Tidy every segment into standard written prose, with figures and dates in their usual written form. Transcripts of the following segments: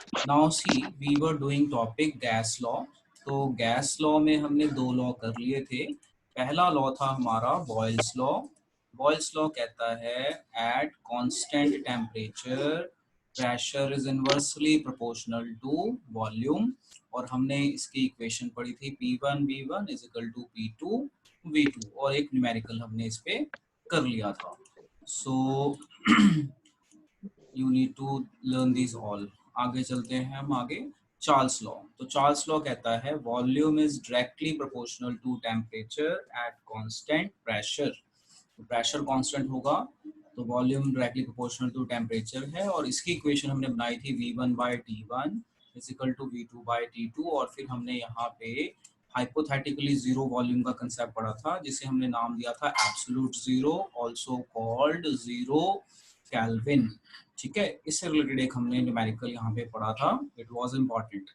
Now see we were doing topic gas law. तो gas law में हमने दो लॉ कर लिए थे। पहला लॉ था हमारा बॉयल्स लॉ। बॉयल्स लॉ कहता है at constant temperature pressure is inversely proportional to volume. और हमने इसकी इक्वेशन पढ़ी थी P1 V1 is equal to P2 V2 और एक न्यूमेरिकल हमने इस पे कर लिया था। So you need to learn this all. आगे चलते हैं हम आगे। Charles law. तो चार्ल्स लॉ कहता है volume is directly proportional to temperature at constant pressure. तो प्रेशर कांस्टेंट होगा तो volume directly proportional to temperature है। और इसकी इक्वेशन हमने बनाई थी V1/T1 is equal to V2/T2। और फिर हमने यहाँ पे हाइपोथेटिकली जीरो वॉल्यूम का कंसेप्ट पढ़ा था जिसे हमने नाम दिया था absolute zero, also called zero kelvin. ठीक है, इससे रिलेटेड एक हमने न्यूमेरिकल यहाँ पे पढ़ा था, इट वाज इम्पॉर्टेंट।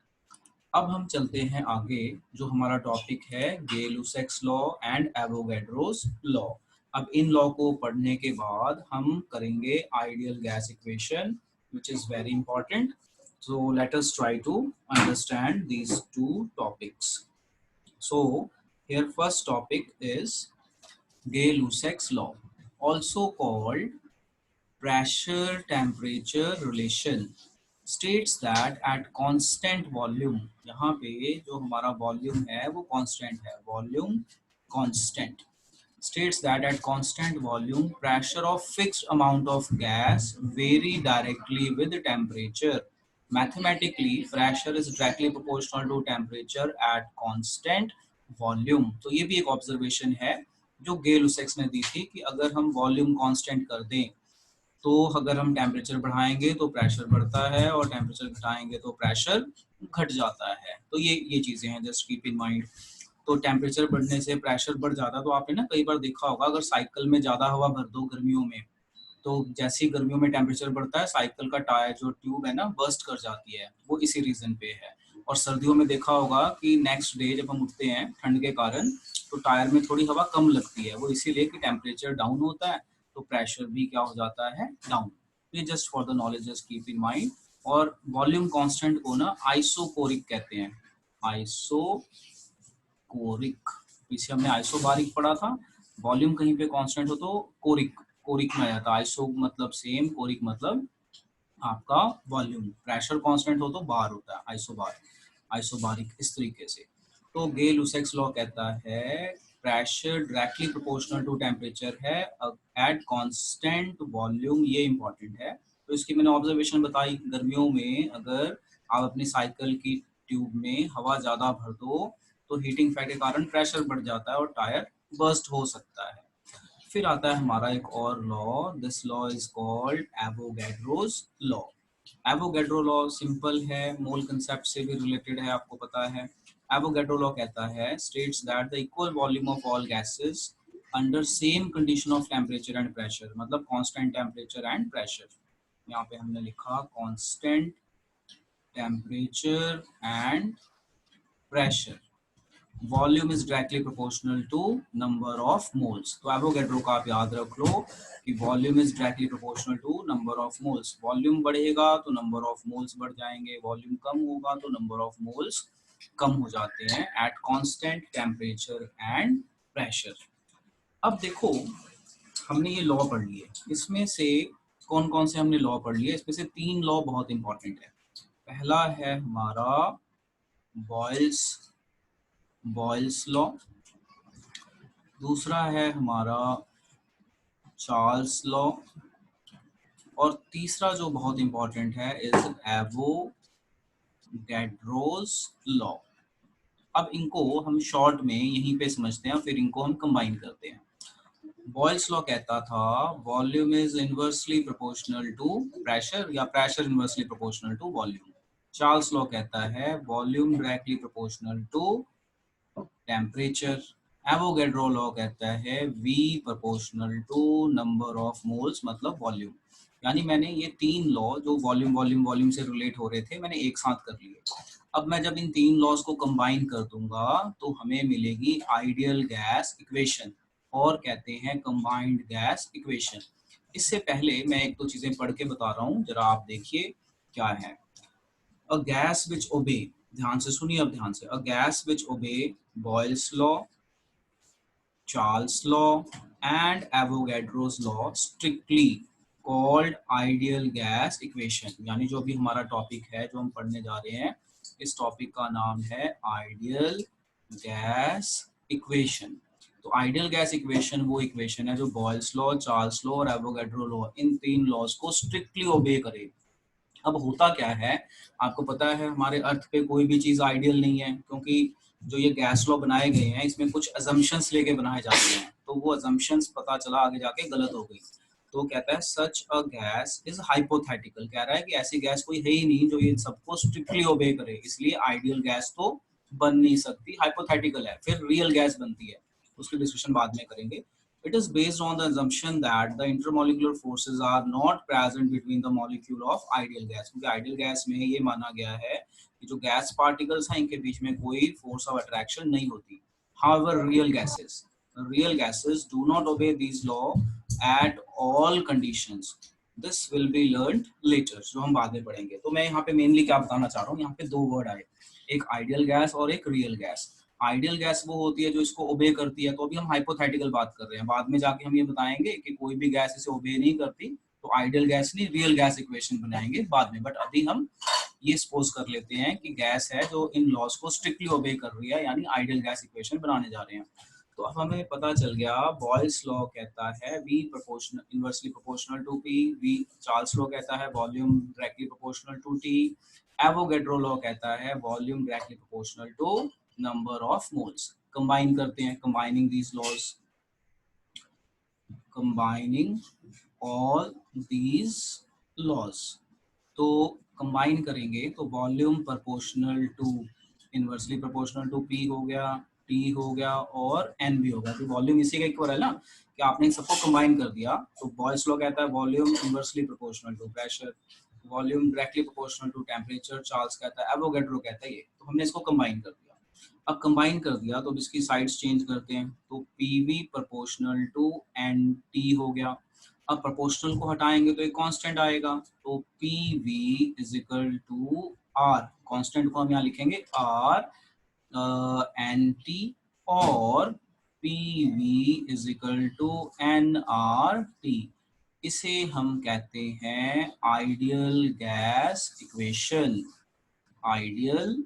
अब हम चलते हैं आगे। जो हमारा टॉपिक है Gay-Lussac's law and Avogadro's law. अब इन लॉ को पढ़ने के बाद हम करेंगे ideal gas equation which is very important. So let us try to understand these two topics. So here first topic is Gay-Lussac's law, also called pressure temperature relation, states that at constant volume, यहाँ पे जो हमारा volume है वो constant है, volume constant, states that at constant volume pressure of fixed amount of gas vary directly with temperature. Mathematically pressure is directly proportional to temperature at constant volume. तो ये भी एक ऑब्जर्वेशन है जो गे-लुसैक्स ने दी थी कि अगर हम वॉल्यूम कांस्टेंट कर दें तो अगर हम टेम्परेचर बढ़ाएंगे तो प्रेशर बढ़ता है और टेम्परेचर घटाएंगे तो प्रेशर घट जाता है। तो ये चीजें हैं, जस्ट कीप इन माइंड। तो टेम्परेचर बढ़ने से प्रेशर बढ़ जाता है। तो आपने ना कई बार देखा होगा अगर साइकिल में ज्यादा हवा भर दो गर्मियों में, तो जैसे ही गर्मियों में टेम्परेचर बढ़ता है साइकिल का टायर जो ट्यूब है ना बर्स्ट कर जाती है, वो इसी रीजन पे है। और सर्दियों में देखा होगा कि नेक्स्ट डे जब हम उठते हैं ठंड के कारण तो टायर में थोड़ी हवा कम लगती है, वो इसीलिए कि टेम्परेचर डाउन होता है तो प्रेशर भी क्या हो जाता है, डाउन। ये just for the knowledge, just keep in mind. और वॉल्यूम कांस्टेंट को ना आइसोकोरिक कहते हैं, आइसोकोरिक। पीछे हमने आइसोबारिक पढ़ा था। वॉल्यूम कहीं पे कांस्टेंट हो तो कोरिक, कोरिक में आ जाता है। आइसो मतलब सेम, कोरिक मतलब आपका वॉल्यूम। प्रेशर कांस्टेंट हो तो बार होता है, आइसोबार, आइसोबारिक, इस तरीके से। तो गे-लुसैक्स लॉ कहता है pressure directly proportional to temperature है एट कांस्टेंट वॉल्यूम। ये इंपॉर्टेंट है। तो इसकी मैंने ऑब्जर्वेशन बताई, गर्मियों में अगर आप अपनी साइकिल की ट्यूब में हवा ज़्यादा भर दो तो हीटिंग इफेक्ट के कारण प्रेशर बढ़ जाता है और टायर बर्स्ट हो सकता है। फिर आता है हमारा एक और law, this law is called Avogadro's law. Avogadro law simple है, मोल कंसेप्ट से भी रिलेटेड है, आपको पता है। एवोगैड्रो लॉ कहता है states that the equal volume of all gases under same condition of temperature and pressure, मतलब कांस्टेंट टेम्परेचर एंड प्रेशर। यहाँ पे हमने लिखा constant temperature and pressure, volume is directly proportional to number of moles. तो Avogadro का आप याद रख लो कि volume is directly proportional to number of moles. Volume बढ़ेगा तो नंबर ऑफ मोल्स बढ़ जाएंगे, वॉल्यूम कम होगा तो नंबर ऑफ मोल्स कम हो जाते हैं eight constant temperature and pressure. अब देखो हमने ये लॉ पढ़ लिए, इसमें से कौन कौन से हमने लॉ पढ़ लिए, इसमें से तीन लॉ बहुत इंपॉर्टेंट है। पहला है हमारा बॉयल्स बॉयल्स लॉ, दूसरा है हमारा चार्ल्स लॉ, और तीसरा जो बहुत इंपॉर्टेंट है इज एवोगैड्रोस लॉ। अब इनको हम शॉर्ट में यहीं पे समझते हैं, फिर इनको हम कंबाइन करते हैं। बॉयल्स लॉ कहता था volume is inversely proportional to pressure या pressure inversely proportional to volume. Charles law कहता है volume directly proportional to temperature. Avogadro law कहता है V proportional to number of moles, मतलब वॉल्यूम। यानी मैंने ये तीन लॉ जो वॉल्यूम वॉल्यूम वॉल्यूम से रिलेट हो रहे थे मैंने एक साथ कर लिए। अब मैं जब इन तीन लॉज को कंबाइन कर दूंगा तो हमें मिलेगी आइडियल गैस इक्वेशन, और कहते हैं कंबाइंड गैस इक्वेशन। इससे पहले मैं एक दो चीजें पढ़ के बता रहा हूँ, जरा आप देखिए क्या है। अ गैस विच ओबे, ध्यान से सुनिए अब ध्यान से, अ gas which obey Boyle's law, Charles law and Avogadro's law strictly called ideal gas equation. यानी जो भी हमारा टॉपिक है जो हम पढ़ने जा रहे हैं, इस टॉपिक का नाम है आइडियल गैस इक्वेशन। तो आइडियल गैस इक्वेशन वो इक्वेशन है जो बॉयल्स लॉ, चार्ल्स लॉ और एवोगैड्रो लॉ, इन तीन लॉज को स्ट्रिक्टली ओबे करे। अब होता क्या है, आपको पता है हमारे अर्थ पे कोई भी चीज आइडियल नहीं है, क्योंकि जो ये गैस लॉ बनाए गए हैं इसमें कुछ अजम्पशंस लेके बनाए जाते हैं, तो वो अजम्पशंस पता चला आगे जाके गलत हो गई। तो कहता है सच अ गैस इज हाइपोथेटिकल, कह रहा है कि ऐसी गैस कोई है ही नहीं जो ये सबको स्ट्रिक्टली ओबे करे, इसलिए आइडियल गैस तो बन नहीं सकती, हाइपोथेटिकल है। फिर रियल गैस बनती है, उसकी डिस्कशन बाद में करेंगे। It is based on the assumption that the intermolecular forces are not present between the molecule of ideal gas, क्योंकि आइडियल गैस में ये माना गया है कि जो गैस पार्टिकल्स हैं इनके बीच में कोई फोर्स ऑफ अट्रैक्शन नहीं होती। However, real gases do not obey these law at all conditions. This will be learned later, जो हम बाद में पढ़ेंगे। तो मैं यहाँ पे मेनली क्या बताना चाह रहा हूँ, यहाँ पे दो वर्ड आए, एक आइडियल गैस और एक रियल गैस। आइडियल गैस वो होती है जो इसको ओबे करती है, तो अभी हम हाइपोथेटिकल बात कर रहे हैं, बाद में जाके हम ये बताएंगे कि कोई भी गैस इसे ओबे नहीं करती, तो आइडियल गैस नहीं रियल गैस इक्वेशन बनाएंगे बाद में। बट अभी हम ये सपोज कर लेते हैं कि गैस है जो इन लॉज को स्ट्रिक्टली ओबे कर रही है, यानी आइडियल गैस इक्वेशन बनाने जा रहे हैं। तो अब हमें पता चल गया, बॉयल्स लॉ कहता है V proportional inversely proportional to P, V Charles law कहता है volume directly proportional to T, Avogadro law कहता है volume directly proportional to number of moles. Combine करते हैं, combining these laws, combining all these laws. तो combine करेंगे तो volume proportional to inversely proportional to P हो गया, T हो गया और N भी हो गया। तो वॉल्यूम इसी का इक्वल है ना, कि आपने सबको कंबाइन कर दिया। तो बॉयल्स लॉ कहता है volume inversely proportional to pressure, volume directly proportional to temperature, Charles कहता है, एवोगैड्रो कहता है ये। तो हमने इसको कंबाइन कर दिया। अब कंबाइन कर दिया तो अब इसकी साइड्स चेंज करते हैं, तो PV प्रोपोर्शनल टू NT हो गया। अब प्रोपोर्शनल को हटाएंगे तो एक कांस्टेंट आएगा, तो PV is equal to R, constant को हम यहाँ लिखेंगे R NT, और PV is equal to NRT। इसे हम कहते हैं ideal gas equation, ideal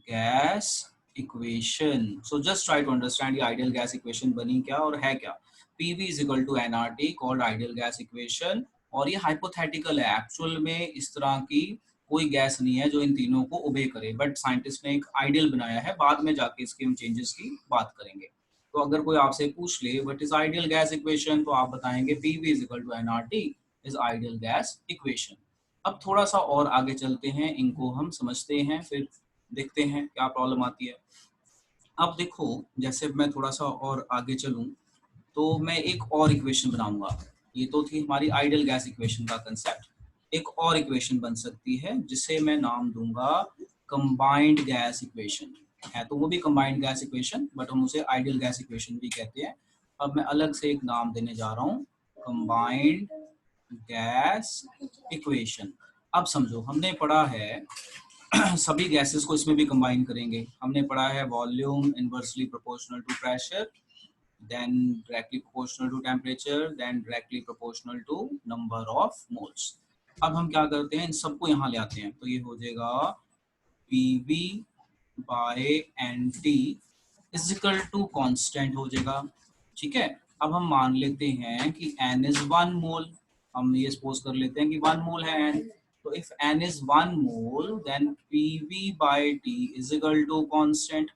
gas equation. So just try to understand ये आइडियल गैस इक्वेशन बनी क्या और है क्या। PV is equal to NRT called ideal gas equation, और ये हाइपोथेटिकल है, एक्चुअल में इस तरह की कोई गैस नहीं है जो इन तीनों को ओबे करे, बट साइंटिस्ट ने एक आइडियल बनाया है, बाद में जाके इसके हम चेंजेस की बात करेंगे। तो अगर कोई आपसे पूछ ले what is ideal gas equation, तो आप बताएंगे PV is equal to NRT is ideal gas equation. अब थोड़ा सा और आगे चलते हैं, इनको हम समझते हैं, फिर देखते हैं क्या प्रॉब्लम आती है। अब देखो, जैसे मैं थोड़ा सा और आगे चलूं तो मैं एक और इक्वेशन बनाऊंगा। ये तो थी हमारी आइडियल गैस इक्वेशन का कंसेप्ट। एक और इक्वेशन बन सकती है जिसे मैं नाम दूंगा कंबाइंड गैस इक्वेशन। है तो वो भी कंबाइंड गैस इक्वेशन, बट हम उसे आइडियल गैस इक्वेशन भी कहते हैं। अब मैं अलग से एक नाम देने जा रहा हूँ, कंबाइंड गैस इक्वेशन। अब समझो, हमने पढ़ा है सभी गैसेस को इसमें भी कंबाइन करेंगे। हमने पढ़ा है volume inversely proportional to pressure, then directly proportional to temperature, then directly proportional to number of moles. अब हम क्या करते हैं, इन सबको यहाँ ले आते हैं, तो ये हो जाएगा PV by NT is equal to constant हो जाएगा। ठीक है, अब हम मान लेते हैं कि N इज 1 मोल, हम ये सपोज कर लेते हैं कि 1 मोल है N। तो if N is 1 mole, then PV by T is equal to constant।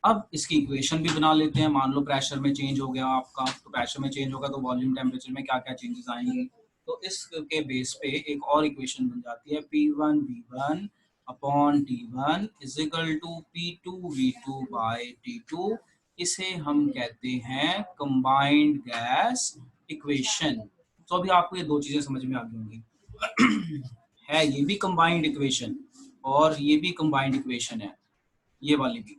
अब इसकी इक्वेशन भी बना लेते हैं। मान लो प्रेशर में चेंज हो गया आपका, तो प्रेशर में चेंज होगा तो वॉल्यूम टेम्परेचर में क्या क्या चेंजेस आएंगे, तो इसके बेस पे एक और इक्वेशन बन जाती है P1V1 upon T1 is equal to P2V2 by T2। इसे हम कहते हैं कंबाइंड गैस इक्वेशन। तो अभी आपको ये दो चीजें समझ में आ गई होंगी है ये भी कंबाइंड इक्वेशन और ये भी कंबाइंड इक्वेशन है, ये वाली भी।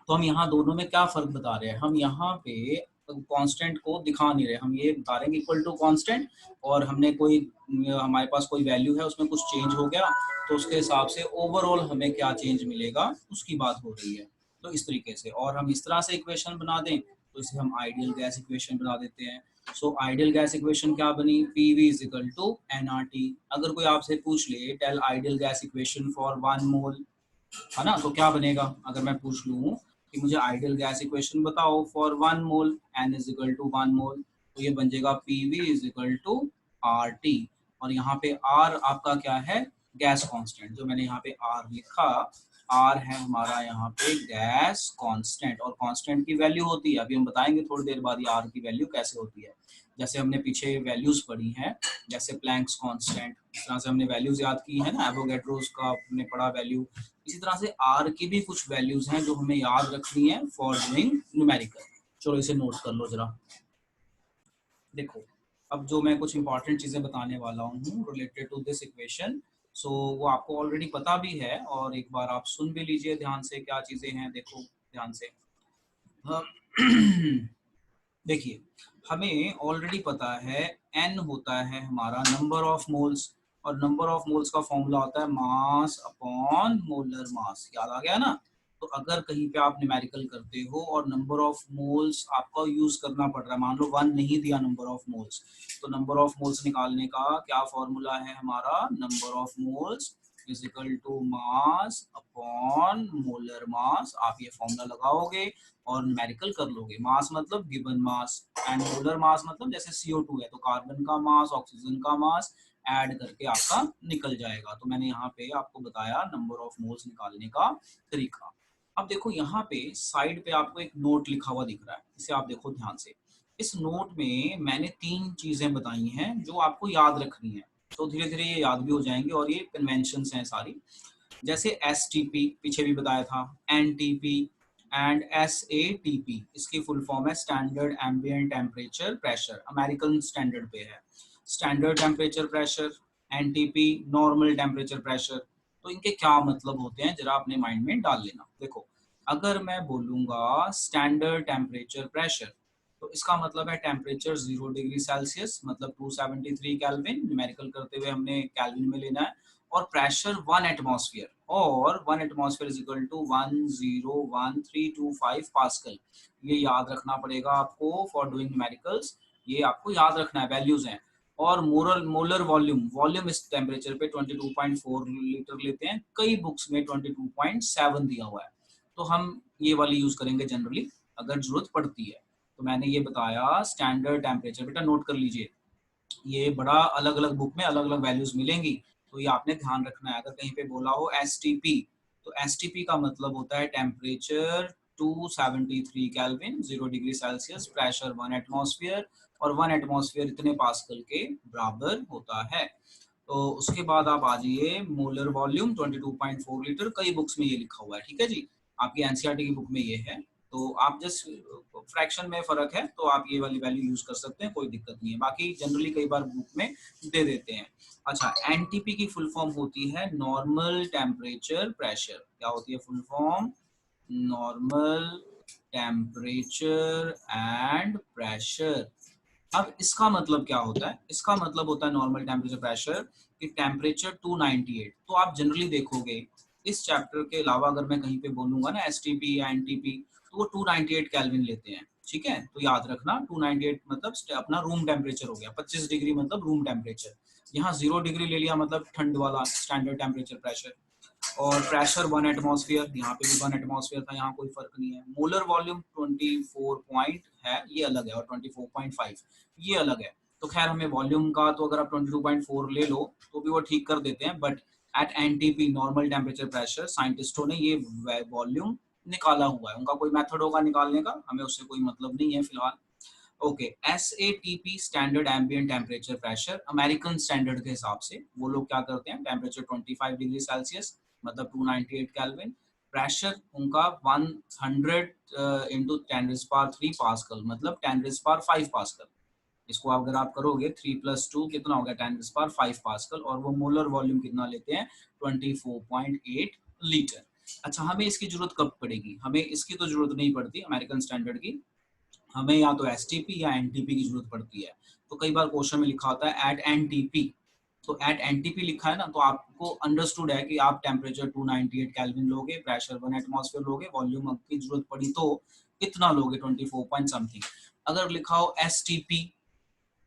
तो हम यहाँ दोनों में क्या फर्क बता रहे हैं, हम यहाँ पे कांस्टेंट को दिखा नहीं रहे, हम ये बता रहे हैं इक्वल टू कांस्टेंट, और हमने कोई हमारे पास कोई वैल्यू है उसमें कुछ चेंज हो गया तो उसके हिसाब से ओवरऑल हमें क्या चेंज मिलेगा उसकी बात हो रही है। तो इस तरीके से, और हम इस तरह से इक्वेशन बना दें तो इसे हम आइडियल गैस इक्वेशन बना देते हैं। सो आइडियल गैस इक्वेशन क्या बनी, PV is equal to nRT। अगर कोई आपसे पूछ ले tell ideal gas equation for 1 mole, है ना, तो क्या बनेगा, अगर मैं पूछ लूँ कि मुझे आइडियल गैस इक्वेशन बताओ for 1 mole, n is equal to 1 mole, तो ये बन जाएगा PV is equal to RT। और यहाँ पे R आपका क्या है, गैस कांस्टेंट, जो मैंने यहाँ पे R लिखा, R है हमारा यहाँ पे गैस कांस्टेंट, और कांस्टेंट की वैल्यू होती है, अभी हम बताएंगे थोड़ी देर बाद ये R की वैल्यू कैसे होती है। जैसे हमने पीछे वैल्यूज पढ़ी हैं, जैसे प्लैंक्स कांस्टेंट, इस तरह से हमने वैल्यूज याद की है ना, एवोगैड्रोस का हमने पढ़ा वैल्यू, इसी तरह से R की भी कुछ वैल्यूज हैं जो हमें याद रखनी है फॉर डूइंग न्यूमेरिकल। चलो इसे नोट कर लो जरा। देखो, अब जो मैं कुछ इंपॉर्टेंट चीजें बताने वाला हूँ रिलेटेड टू दिस इक्वेशन, सो वो आपको ऑलरेडी पता भी है, और एक बार आप सुन भी लीजिए ध्यान से क्या चीजें हैं, देखो ध्यान से। देखिए, हमें ऑलरेडी पता है n होता है हमारा नंबर ऑफ मोल्स, और नंबर ऑफ मोल्स का फॉर्मूला होता है मास अपॉन मोलर मास, याद आ गया ना। तो अगर कहीं पे आप न्यूमेरिकल करते हो और नंबर ऑफ मोल्स आपका यूज करना पड़ रहा है, मान लो 1 नहीं दिया नंबर ऑफ मोल्स, तो नंबर ऑफ मोल्स निकालने का क्या फॉर्मूला है हमारा, number of moles is equal to mass upon molar mass. आप ये फॉर्मूला लगाओगे और न्यूमेरिकल कर लोगे। मास मतलब given mass, and molar mass मतलब जैसे CO2 है तो कार्बन का मास, ऑक्सीजन का मास ऐड करके आपका निकल जाएगा। तो मैंने यहाँ पे आपको बताया नंबर ऑफ मोल्स निकालने का तरीका। अब देखो यहाँ पे साइड पे आपको एक नोट लिखा हुआ दिख रहा है, इसे आप देखो ध्यान से। इस नोट में मैंने 3 चीजें बताई हैं जो आपको याद रखनी है, तो धीरे धीरे ये याद भी हो जाएंगे, और ये कन्वेंशंस हैं सारी। जैसे STP पीछे भी बताया था, NTP एंड SATP, इसकी फुल फॉर्म है standard ambient temperature pressure, American standard पे है standard temperature pressure, NTP normal temperature pressure. तो इनके क्या मतलब होते हैं जरा अपने माइंड में डाल लेना। देखो, अगर मैं बोलूंगा स्टैंडर्ड टेम्परेचर प्रेशर, तो इसका मतलब है टेम्परेचर 0 डिग्री सेल्सियस मतलब 273 केल्विन, न्यूमेरिकल करते हुए हमने केल्विन में लेना है, और प्रेशर 1 एटमॉस्फेयर, और 1 atmosphere is equal to 101325 pascal. ये याद रखना पड़ेगा आपको फॉर डूइंग न्यूमेरिकल्स, ये आपको याद रखना है, वैल्यूज हैं। और मोलर वॉल्यूम, वॉल्यूम इस टेम्परेचर पे 22.4 लीटर लेते हैं, कई बुक्स में 22.7 दिया हुआ है, तो हम ये वाली यूज करेंगे जनरली अगर जरूरत पड़ती है। तो मैंने ये बताया स्टैंडर्ड टेम्परेचर, बेटा नोट कर लीजिए, ये बड़ा अलग अलग बुक में अलग अलग वैल्यूज मिलेंगी, तो ये आपने ध्यान रखना है। अगर कहीं पे बोला हो STP, तो STP का मतलब होता है temperature 273 kelvin 0 degree Celsius, pressure 1 atmosphere, और 1 एटमॉस्फेयर इतने पास्कल के बराबर होता है। तो उसके बाद आप आ जाइए मोलर वॉल्यूम 22.4 लीटर, कई बुक्स में ये लिखा हुआ है, ठीक है जी, आपकी NCERT की बुक में ये है। तो आप जस्ट फ्रैक्शन में फर्क है तो आप ये वाली वैल्यू यूज कर सकते हैं, कोई दिक्कत नहीं है, बाकी जनरली कई बार बुक में दे देते हैं। अच्छा, NTP की फुल फॉर्म होती है नॉर्मल टेम्परेचर प्रेशर, क्या होती है full form, normal temperature and pressure. अब इसका मतलब क्या होता है, इसका मतलब होता है नॉर्मल टेम्परेचर प्रेशर कि टेम्परेचर 298। तो आप जनरली देखोगे इस चैप्टर के अलावा अगर मैं कहीं पे बोलूंगा ना STP या NTP, तो वो 298 केल्विन लेते हैं, ठीक है। तो याद रखना 298 मतलब अपना रूम टेम्परेचर हो गया, 25 डिग्री मतलब रूम टेम्परेचर, यहाँ 0 डिग्री ले लिया मतलब ठंड वाला स्टैंडर्ड टेम्परेचर प्रेशर। और प्रेशर 1 एटमॉस्फेयर, यहाँ पे भी 1 एटमॉस्फेयर था, यहाँ कोई फर्क नहीं है। मोलर वॉल्यूम 24 पॉइंट है, ये अलग है, और 24.5 ये अलग है। तो खैर हमें वॉल्यूम का तो अगर आप 22.4 ले लो तो भी वो ठीक कर देते हैं, but at NTP normal temperature pressure साइंटिस्टों ने ये वॉल्यूम निकाला हुआ है, उनका कोई मेथड होगा निकालने का, हमें उससे कोई मतलब नहीं है फिलहाल। Okay, SATP standard ambient temperature pressure, American standard के हिसाब से वो लोग क्या करते हैं, टेम्परेचर 25 डिग्री सेल्सियस मतलब 298 केल्विन, प्रेशर उनका 100 इंटू 10⁻³ पास्कल मतलब 10⁵ पास्कल। इसको अगर आप करोगे 3 + 2 कितना हो गया, 10⁵ पास्कल, और वो मोलर वॉल्यूम कितना लेते हैं, 24.8 लीटर। अच्छा, हमें इसकी जरूरत कब पड़ेगी, हमें इसकी तो जरूरत नहीं पड़ती अमेरिकन स्टैंडर्ड की, हमें या तो एसटीपी या एनटीपी की जरूरत पड़ती है। तो कई बार क्वेश्चन में लिखा होता है एट एनटीपी, तो एट एनटीपी लिखा है ना, तो आपको अंडरस्टूड है कि आप टेम्परेचर 298 केल्विन लोगे, प्रेशर 1 एटमॉस्फेयर लोगे, वॉल्यूम की जरूरत पड़ी तो कितना लोगे, 24 पॉइंट समथिंग। अगर लिखा हो एसटीपी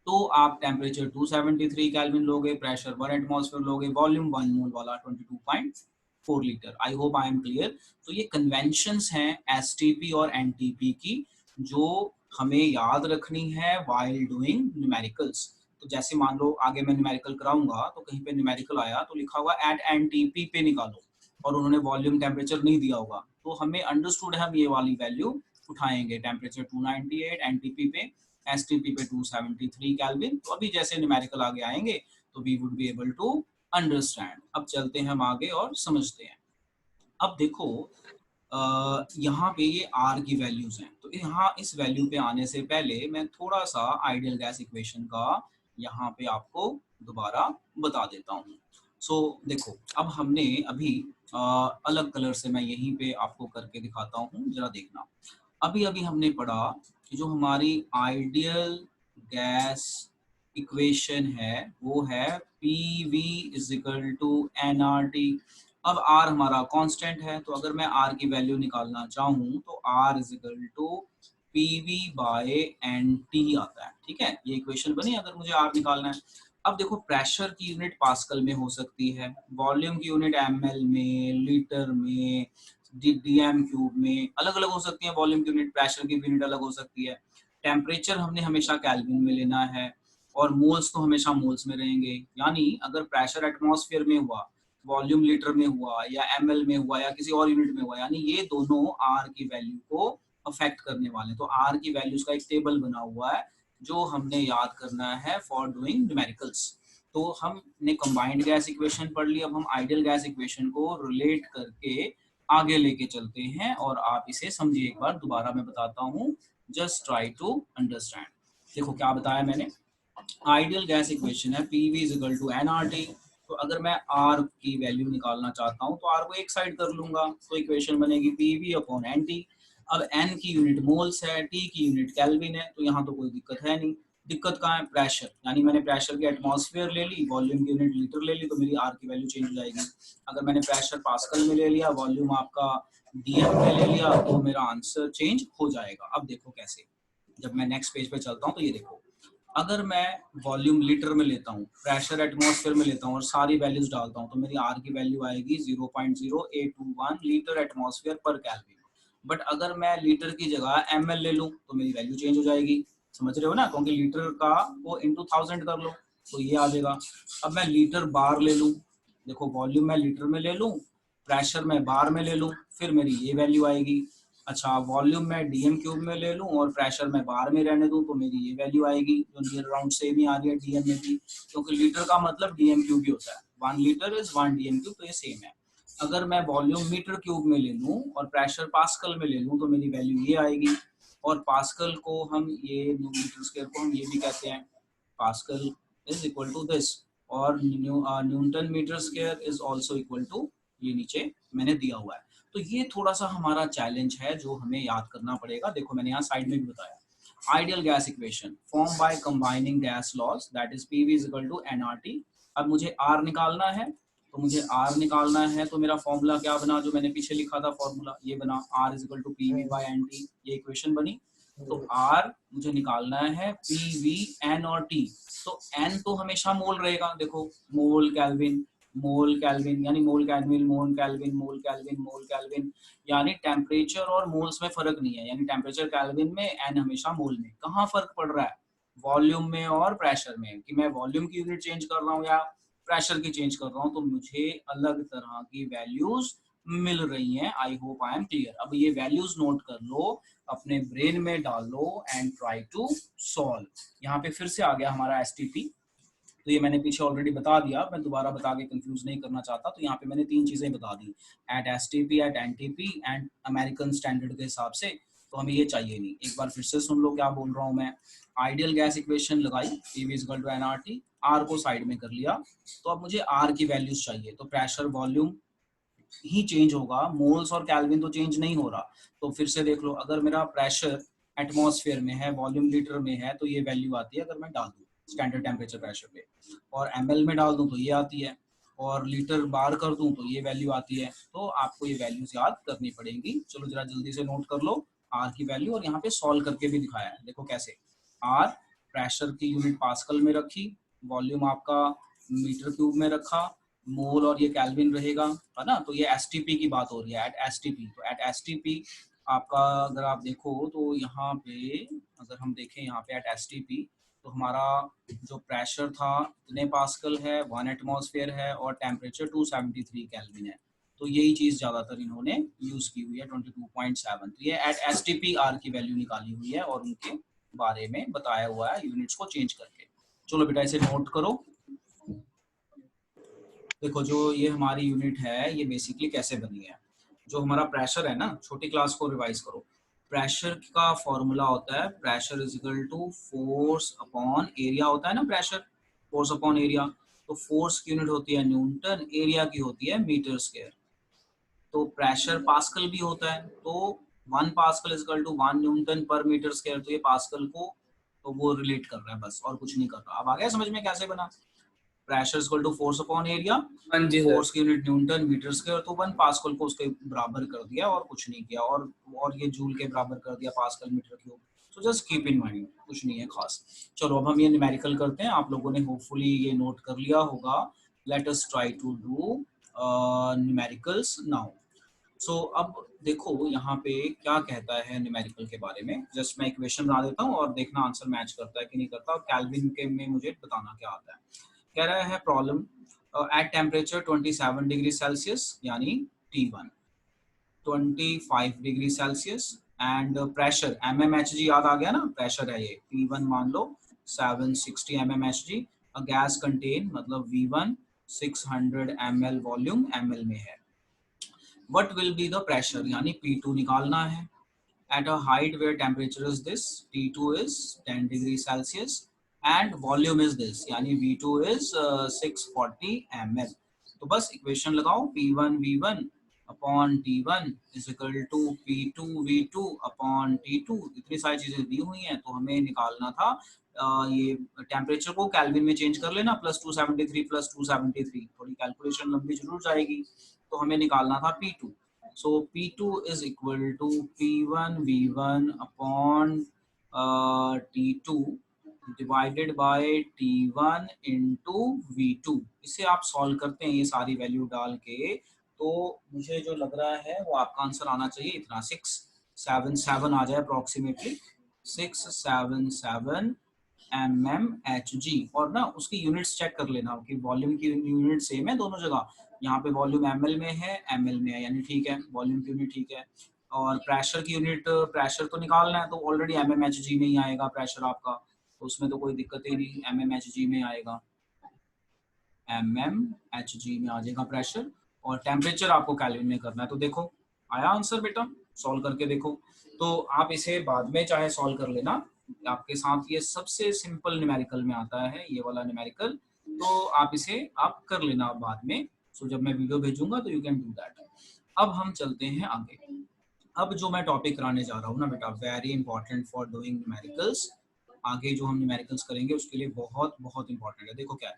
तो आप टेम्परेचर 273 केल्विन लोगे, प्रेशर 1 एटमॉस्फेयर लोगे, वॉल्यूम 1 मोल वाला 22.4 litre. I hope I am clear. तो ये कन्वेंशंस हैं एसटीपी और एनटीपी की, जो हमें याद रखनी है व्हाइल डूइंग न्यूमेरिकल्स। तो जैसे मान लो आगे मैं न्यूमेरिकल कराऊंगा तो कहीं पे न्यूमेरिकल आया तो लिखा हुआ एट एनटीपी पे निकालो और उन्होंने वॉल्यूम टेम्परेचर नहीं दिया होगा, तो हमें अंडरस्टूड है हम ये वाली वैल्यू उठाएंगे, टेम्परेचर 298 एनटीपी पे, एसटीपी पे 273 केल्विन। तो अभी जैसे न्यूमेरिकल आगे आएंगे तो we would be able to understand. अब चलते हैं हम आगे और समझते हैं। अब देखो यहाँ पे ये आर की वैल्यूज हैं, तो यहाँ इस वैल्यू पे आने से पहले मैं थोड़ा सा आइडियल गैस इक्वेशन का यहाँ पे आपको दोबारा बता देता हूँ। सो देखो, अब हमने अभी अलग कलर से मैं यहीं पे आपको करके दिखाता हूँ, जरा देखना। अभी अभी हमने पढ़ा कि जो हमारी आइडियल गैस इक्वेशन है वो है PV is equal to nRT। अब R हमारा कांस्टेंट है, तो अगर मैं R की वैल्यू निकालना चाहूँ तो R is equal to PV by NT आता है। ठीक है, ये इक्वेशन बनी अगर मुझे R निकालना है। अब देखो, प्रेशर की यूनिट पास्कल में हो सकती है, वॉल्यूम की यूनिट ml में, लीटर में, डीएम क्यूब में, अलग अलग हो सकती है वॉल्यूम की यूनिट, प्रेशर की यूनिट अलग हो सकती है। टेम्परेचर हमने हमेशा केल्विन में लेना है और मोल्स तो हमेशा मोल्स में रहेंगे। यानी अगर प्रेशर एटमॉस्फेयर में हुआ, वॉल्यूम लीटर में हुआ या ml में हुआ या किसी और यूनिट में हुआ, यानी ये दोनों R की वैल्यू को अफेक्ट करने वाले। तो R की वैल्यूज का एक टेबल बना हुआ है जो हमने याद करना है फॉर डूइंग न्यूमेरिकल्स। तो हमने कंबाइंड गैस इक्वेशन पढ़ ली, अब हम आइडियल गैस इक्वेशन को रिलेट करके आगे लेके चलते हैं और आप इसे समझिए। एक बार दोबारा मैं बताता हूँ, जस्ट ट्राई टू अंडरस्टैंड। देखो क्या बताया मैंने, आइडियल गैस इक्वेशन है PV is equal to nRT। तो अगर मैं R की वैल्यू निकालना चाहता हूँ तो R को एक साइड कर लूंगा, तो इक्वेशन बनेगी PV अपॉन NT। अब N की यूनिट मोल्स है, T की यूनिट केल्विन है, तो यहाँ तो कोई दिक्कत है नहीं। दिक्कत कहाँ है, प्रेशर, यानी मैंने प्रेशर की एटमॉस्फेयर ले ली, वॉल्यूम की यूनिट लीटर ले ली, तो मेरी R की वैल्यू चेंज हो जाएगी। अगर मैंने प्रेशर पास्कल में ले लिया, वॉल्यूम आपका DM में ले लिया, तो मेरा आंसर चेंज हो जाएगा। अब देखो कैसे, जब मैं नेक्स्ट पेज पे चलता हूँ तो ये देखो, अगर मैं वॉल्यूम लीटर में लेता हूँ, प्रेशर एटमॉस्फेयर में लेता हूँ और सारी वैल्यूज डालता हूँ, तो मेरी R की वैल्यू आएगी 0.0821 लीटर एटमॉस्फेयर पर केल्विन। बट अगर मैं लीटर की जगह ml ले लूँ तो मेरी वैल्यू चेंज हो जाएगी, समझ रहे हो ना, क्योंकि लीटर का वो इंटू 1000 कर लो तो ये आ जाएगा। अब मैं लीटर बार ले लूँ, देखो वॉल्यूम मैं लीटर में ले लूँ, प्रेशर मैं बार में ले लूँ, फिर मेरी ये वैल्यू आएगी। अच्छा, वॉल्यूम मैं डीएम क्यूब में ले लूं और प्रेशर मैं बार में रहने दूं, तो मेरी ये वैल्यू आएगी जो नियर अराउंड सेम ही आ रही है डीएम में भी, क्योंकि लीटर का मतलब डीएम क्यूब ही होता है, 1 लीटर इज 1 डीएम क्यूब, तो ये सेम है। अगर मैं वॉल्यूम मीटर क्यूब में ले लूं और प्रेशर पास्कल में ले लूं तो मेरी वैल्यू ये आएगी। और पास्कल को हम ये मीटर स्क्वायर को हम ये भी कहते हैं, pascal is equal to this, और newton metre square is also equal to, ये नीचे मैंने दिया हुआ है। तो ये थोड़ा सा हमारा चैलेंज है जो हमें याद करना पड़ेगा। देखो मैंने यहाँ साइड में भी बताया, ideal gas equation form by combining gas laws that is PV is equal to nRT। अब मुझे R निकालना है, तो मुझे R निकालना है तो मेरा फॉर्मूला क्या बना, जो मैंने पीछे लिखा था फॉर्मूला, ये बना R is equal to PV by NT, ये इक्वेशन बनी। तो R मुझे निकालना है PV N और T, तो N तो हमेशा मोल रहेगा, देखो मोल केल्विन, मोल केल्विन, यानी मोल केल्विन, मोल केल्विन, मोल केल्विन, मोल केल्विन, यानी टेम्परेचर और मोल्स में फर्क नहीं है, यानी टेम्परेचर केल्विन में, एन हमेशा मोल में। कहाँ फर्क पड़ रहा है, वॉल्यूम में और प्रेशर में, कि मैं वॉल्यूम की यूनिट चेंज कर रहा हूँ या प्रेशर की चेंज कर रहा हूँ, तो मुझे अलग तरह की वैल्यूज मिल रही हैं। आई होप आई एम क्लियर। अब ये वैल्यूज नोट कर लो, अपने ब्रेन में डाल लो एंड ट्राई टू सॉल्व। यहाँ पे फिर से आ गया हमारा एसटीपी, तो ये मैंने पीछे ऑलरेडी बता दिया, मैं दोबारा बता के कंफ्यूज नहीं करना चाहता। तो यहाँ पे मैंने 3 चीजें बता दी, at STP, at NTP and American standard के हिसाब से, तो हमें ये चाहिए नहीं। एक बार फिर से सुन लो क्या बोल रहा हूँ मैं। आइडियल गैस इक्वेशन लगाई, PV is equal to nRT, R को साइड में कर लिया, तो अब मुझे R की वैल्यूज चाहिए। तो प्रेशर वॉल्यूम ही चेंज होगा, मोल्स और केल्विन तो चेंज नहीं हो रहा। तो फिर से देख लो, अगर मेरा प्रेशर एटमॉस्फेयर में है, वॉल्यूम लीटर में है, तो ये वैल्यू आती है अगर मैं डाल दूँ स्टैंडर्ड टेम्परेचर प्रेशर पे, और ml में डाल दूँ तो ये आती है, और लीटर बार कर दूं तो ये वैल्यू आती है। तो आपको ये वैल्यूज याद करनी पड़ेगी। चलो जरा जल्दी से नोट कर लो आर की वैल्यू, और यहाँ पे सॉल्व करके भी दिखाया है, देखो कैसे। आर प्रेशर की यूनिट पास्कल में रखी, वॉल्यूम आपका मीटर क्यूब में रखा, मोल और ये केल्विन रहेगा, है ना। तो ये एसटीपी की बात हो रही है, एट एसटीपी। तो एट एसटीपी आपका अगर आप देखो तो यहाँ पे अगर हम देखें यहाँ पे एट एसटीपी, तो हमारा जो प्रेशर था इतने पास्कल है, 1 एटमॉस्फेयर है, और टेम्परेचर 273 केल्विन है। तो यही चीज ज्यादातर इन्होंने यूज की हुई है 22.7। तो ये एट एसटीपी आर की वैल्यू निकाली हुई है और उनके बारे में बताया हुआ है यूनिट्स को चेंज करके। चलो बेटा इसे नोट करो। देखो जो ये हमारी यूनिट है ये बेसिकली कैसे बनी है। जो हमारा प्रेशर है ना, छोटी क्लास को रिवाइज करो। प्रेशर का फॉर्मूला होता है pressure is equal to force upon area होता है ना, प्रेशर फोर्स अपॉन एरिया। तो फोर्स की यूनिट होती है न्यूटन, एरिया की होती है मीटर स्क्वायर। तो प्रेशर पास्कल भी होता है, तो 1 pascal is equal to 1 newton per metre square. तो ये पास्कल को तो वो रिलेट कर रहा है बस, और कुछ नहीं कर रहा। अब आ गया समझ में कैसे बना। Pressure equal to force upon area, हाँ जी सर। फोर्स की यूनिट न्यूटन मीटर स्क्वायर, तो 1 पास्कल को उसके बराबर कर दिया और कुछ नहीं किया, और ये जूल के बराबर कर दिया पास्कल मीटर क्यूब। तो जस्ट कीप इन माइंड, कुछ नहीं है खास। चलो अब हम ये न्यूमेरिकल करते हैं। आप लोगों ने होपफुली ये नोट कर लिया होगा। Let us try to do numericals now. So अब देखो यहाँ पे क्या कहता है न्यूमेरिकल के बारे में। जस्ट मैं इक्वेशन बना देता हूँ और देखना आंसर मैच करता है कि नहीं करता, और कैल्विन के में मुझे बताना क्या आता है। कह रहा है problem at temperature 27 degree Celsius यानी T1, 25 degree Celsius, and pressure mmHg याद आ गया ना, प्रेशर है ये P1 मान लो 760 mmHg। अ गैस कंटेन मतलब V1 600 ml, वॉल्यूम ml में है। What will be the pressure यानी P2 निकालना है at a height where temperature is this, T2 is 10 degree Celsius and volume is this, यानी V2 is 640 ml। तो बस equation लगाओ, P1 V1 upon T1 is equal to P2 V2 upon T2। इतनी सारी चीजें दी हुई हैं, तो हमें निकालना था ये टेम्परेचर को केल्विन में चेंज कर लेना, प्लस 273 प्लस 273, थोड़ी कैलकुलेशन लंबी जरूर जाएगी। तो हमें निकालना था P2। So P2 is equal to P1 V1 upon T2 divided by T1 into V2। इसे आप सॉल्व करते हैं ये सारी वैल्यू डाल के, तो मुझे जो लग रहा है वो आपका आंसर आना चाहिए इतना 677 आ जाए अप्रोक्सीमेटली, 677 mmHg। और ना उसकी यूनिट्स चेक कर लेना कि वॉल्यूम की यूनिट सेम है दोनों जगह। यहाँ पे वॉल्यूम ml में है, ml में है, यानी ठीक है, वॉल्यूम की यूनिट ठीक है। और प्रेशर की यूनिट, प्रेशर तो निकालना है तो ऑलरेडी mmHg में ही आएगा प्रेशर आपका, तो उसमें तो कोई दिक्कत ही नहीं, mmHg में आएगा, mmHg में आ जाएगा प्रेशर। और टेम्परेचर आपको केल्विन में करना है। तो देखो आया आंसर बेटा, सॉल्व करके देखो। तो आप इसे बाद में चाहे सॉल्व कर लेना, आपके साथ ये सबसे सिंपल न्यूमेरिकल में आता है ये वाला न्यूमेरिकल, तो आप इसे आप कर लेना बाद में। सो जब मैं वीडियो भेजूंगा तो यू कैन डू दैट। अब हम चलते हैं आगे। अब जो मैं टॉपिक कराने जा रहा हूँ ना बेटा, very important for doing numericals. आगे जो हम न्यूमेरिकल्स करेंगे उसके लिए बहुत बहुत इंपॉर्टेंट है। देखो क्या है,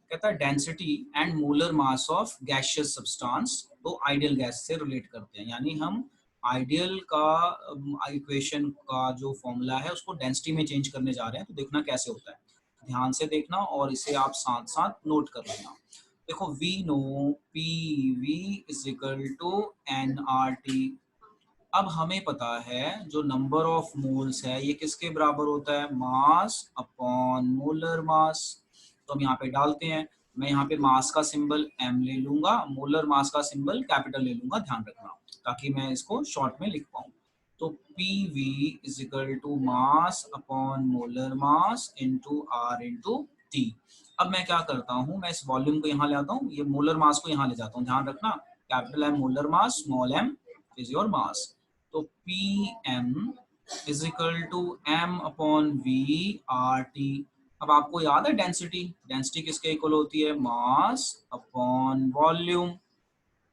कहता है density and molar mass of gaseous substance, तो आइडियल गैस से रिलेट करते हैं। यानी हम आइडियल का इक्वेशन का जो फॉर्मूला है उसको डेंसिटी में चेंज करने जा रहे हैं। तो देखना कैसे होता है, ध्यान से देखना और इसे आप साथ साथ नोट कर लेना। देखो we know P V is equal to N R T. अब हमें पता है जो नंबर ऑफ मोल्स है ये किसके बराबर होता है, मास अपॉन मोलर मास। तो हम यहाँ पे डालते हैं, मैं यहाँ पे मास का सिंबल m ले लूंगा, मोलर मास का सिंबल कैपिटल ले लूंगा, ध्यान रखना, ताकि मैं इसको शॉर्ट में लिख पाऊँ। तो PV is equal to mass upon molar mass into R into T। अब मैं क्या करता हूँ, मैं इस वॉल्यूम को यहाँ ले आता हूँ, ये मोलर मास को यहाँ ले जाता हूँ, ध्यान रखना, capital M molar mass, small m is your mass. तो PM is equal to M upon VRT। अब आपको याद है डेंसिटी, डेंसिटी किसके इक्वल होती है, मास अपॉन वॉल्यूम।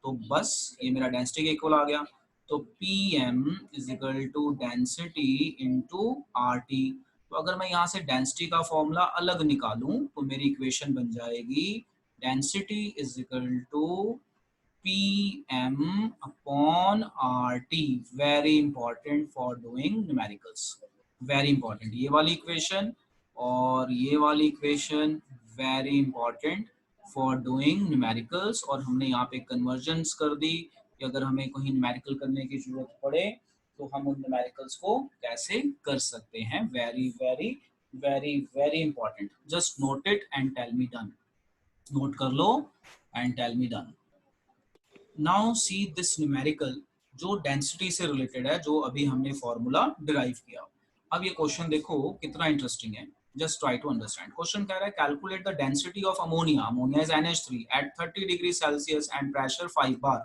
तो बस ये मेरा डेंसिटी के इक्वल आ गया। तो PM is equal to density into RT। तो अगर मैं यहाँ से डेंसिटी का फॉर्मूला अलग निकालूं तो मेरी इक्वेशन बन जाएगी density is equal to PM upon RT। Very important for doing numericals, very important ये वाली इक्वेशन और ये वाली equation very important for doing numericals. और हमने यहाँ पे कन्वर्जन्स कर दी कि अगर हमें कहीं न्यूमेरिकल करने की जरूरत पड़े तो हम उन न्यूमेरिकल्स को कैसे कर सकते हैं। Very very very very important. Just note it and tell me done. Note कर लो and tell me done. Now see this numerical जो डेंसिटी से रिलेटेड है, जो अभी हमने फॉर्मूला डिराइव किया। अब ये क्वेश्चन देखो कितना इंटरेस्टिंग है। Just try to understand. Question कह रहा है calculate the density of ammonia, ammonia is NH3 at 30 degree Celsius and pressure 5 bar.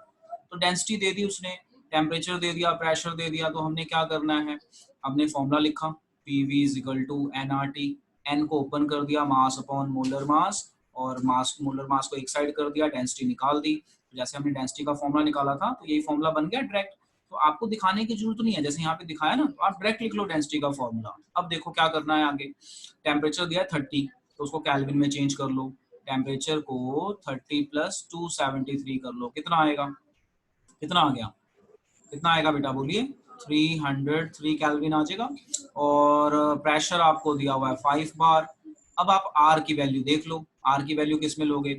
तो डेंसिटी दे दी उसने, टेम्परेचर दे दिया, प्रेशर दे दिया। तो हमने क्या करना है, हमने फॉर्मूला लिखा PV is equal to NRT। N को ओपन कर दिया, मास अपॉन मोलर मास, और मास मोलर मास को एक साइड कर दिया, डेंसिटी निकाल दी। जैसे हमने डेंसिटी का फॉर्मूला निकाला था तो यही फॉर्मूला बन गया डायरेक्ट। तो आपको दिखाने की जरूरत नहीं है, जैसे यहाँ पे दिखाया ना, तो आप डायरेक्ट लिख लो डेंसिटी का फॉर्मूला। अब देखो क्या करना है आगे। टेम्परेचर दिया है 30, तो उसको कैल्विन में चेंज कर लो। टेम्परेचर को 30 प्लस 273 कर लो, कितना आएगा, कितना आ गया, कितना आएगा बेटा बोलिए, 303 कैल्विन आ जाएगा। और प्रेशर आपको दिया हुआ है 5 बार। अब आप आर की वैल्यू देख लो, आर की वैल्यू किस में लोगे,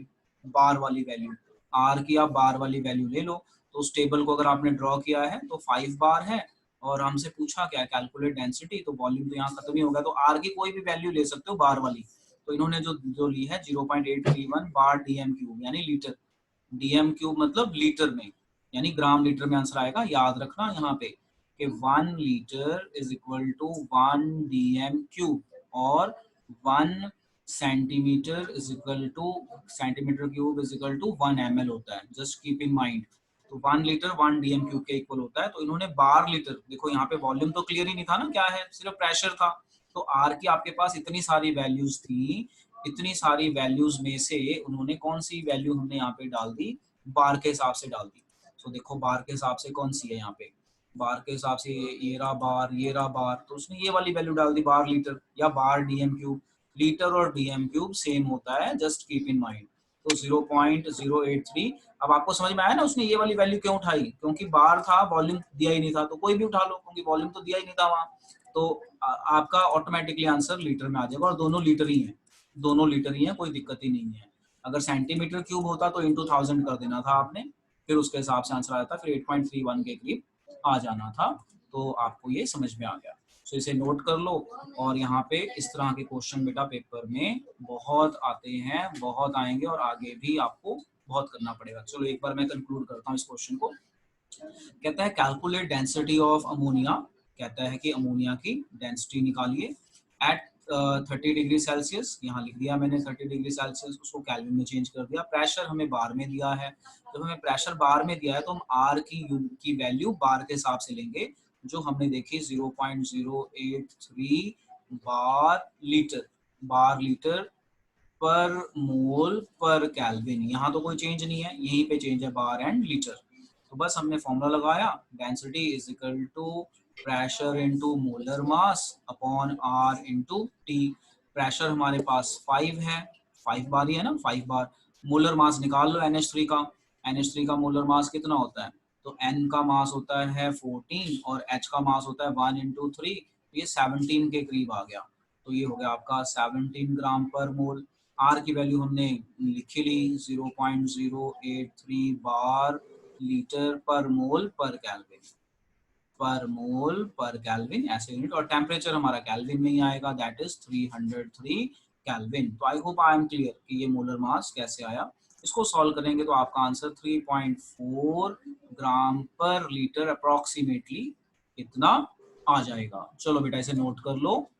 बार वाली वैल्यू। आर की आप बार वाली वैल्यू ले लो। तो उस टेबल को अगर आपने ड्रॉ किया है तो 5 बार है, और हमसे पूछा क्या है, कैलकुलेट डेंसिटी। तो वॉल्यूम तो यहाँ खत्म ही हो गया, तो आर की कोई भी वैल्यू ले सकते हो बार वाली। तो इन्होंने जो जो ली है 0.831 बार DM³ यानी लीटर। DM³ मतलब लीटर में, यानी ग्राम लीटर में आंसर आएगा। याद रखना यहाँ पे कि 1 litre is equal to 1 DM³ और 1 centimetre is equal to, centimetre cube is equal to 1 ml होता है। Just keep in mind. तो 1 लीटर 1 DM³ के इक्वल होता है। तो इन्होंने बार लीटर, देखो यहाँ पे वॉल्यूम तो क्लियर ही नहीं था ना क्या है, सिर्फ प्रेशर था। तो आर की आपके पास इतनी सारी वैल्यूज थी, इतनी सारी वैल्यूज में से उन्होंने कौन सी वैल्यू हमने यहाँ पे डाल दी, बार के हिसाब से डाल दी। तो देखो बार के हिसाब से कौन सी है यहाँ पे, बार के हिसाब से ये रहा बार, ये रहा बार। तो उसने ये वाली वैल्यू डाल दी, बार लीटर या बार DM³। लीटर और DM³ सेम होता है, जस्ट कीप इन माइंड। तो 0.083। अब आपको समझ में आया ना उसने ये वाली वैल्यू क्यों उठाई, क्योंकि बार था, वॉल्यूम दिया ही नहीं था। तो कोई भी उठा लो क्योंकि वॉल्यूम तो दिया ही नहीं था वहां। तो आपका ऑटोमेटिकली आंसर लीटर में आ जाएगा, और दोनों लीटर ही हैं, दोनों लीटर ही हैं, कोई दिक्कत ही नहीं है। अगर सेंटीमीटर क्यूब होता तो इंटू 1000 कर देना था आपने, फिर उसके हिसाब से आंसर आया था, फिर 8.31 के करीब आ जाना था। तो आपको ये समझ में आ गया। तो इसे नोट कर लो। और यहाँ पे इस तरह के क्वेश्चन बेटा पेपर में बहुत आते हैं, बहुत आएंगे, और आगे भी आपको बहुत करना पड़ेगा। चलो एक बार मैं कंक्लूड करता हूँ इस क्वेश्चन को। कहता है कैलकुलेट डेंसिटी ऑफ अमोनिया, कहता है कि अमोनिया की डेंसिटी निकालिए एट 30 डिग्री सेल्सियस। यहाँ लिख दिया मैंने 30 डिग्री सेल्सियस, उसको कैल्विन में चेंज कर दिया। प्रेशर हमें बार में दिया है, जब हमें प्रेशर बार में दिया है तो हम आर की वैल्यू बार के हिसाब से लेंगे, जो हमने देखी 0.083 बार लीटर, बार लीटर पर मोल पर कैल्विन। यहाँ तो कोई चेंज नहीं है, यहीं पे चेंज है बार एंड लीटर। तो बस हमने फॉर्मूला लगाया, density is equal to pressure into molar mass upon R into T. Pressure हमारे पास 5 है, 5 बार ही है ना, 5 बार। मोलर मास निकाल लो NH3 का, NH3 का मोलर मास कितना होता है, तो N का मास होता है 14 और H का मास होता है 1 इंटू 3, ये 17 के करीब आ गया। तो ये हो गया आपका 17 ग्राम पर मोल। आर की वैल्यू हमने लिखी ली 0.083 बार लीटर पर मोल पर कैल्विन, पर मोल पर कैल्विन ऐसे यूनिट। और टेम्परेचर हमारा कैल्विन में ही आएगा, दैट इज 303 कैल्विन। तो I hope I am clear कि ये मोलर मास कैसे आया। इसको सॉल्व करेंगे तो आपका आंसर 3.4 ग्राम पर लीटर अप्रोक्सीमेटली इतना आ जाएगा। चलो बेटा इसे नोट कर लो।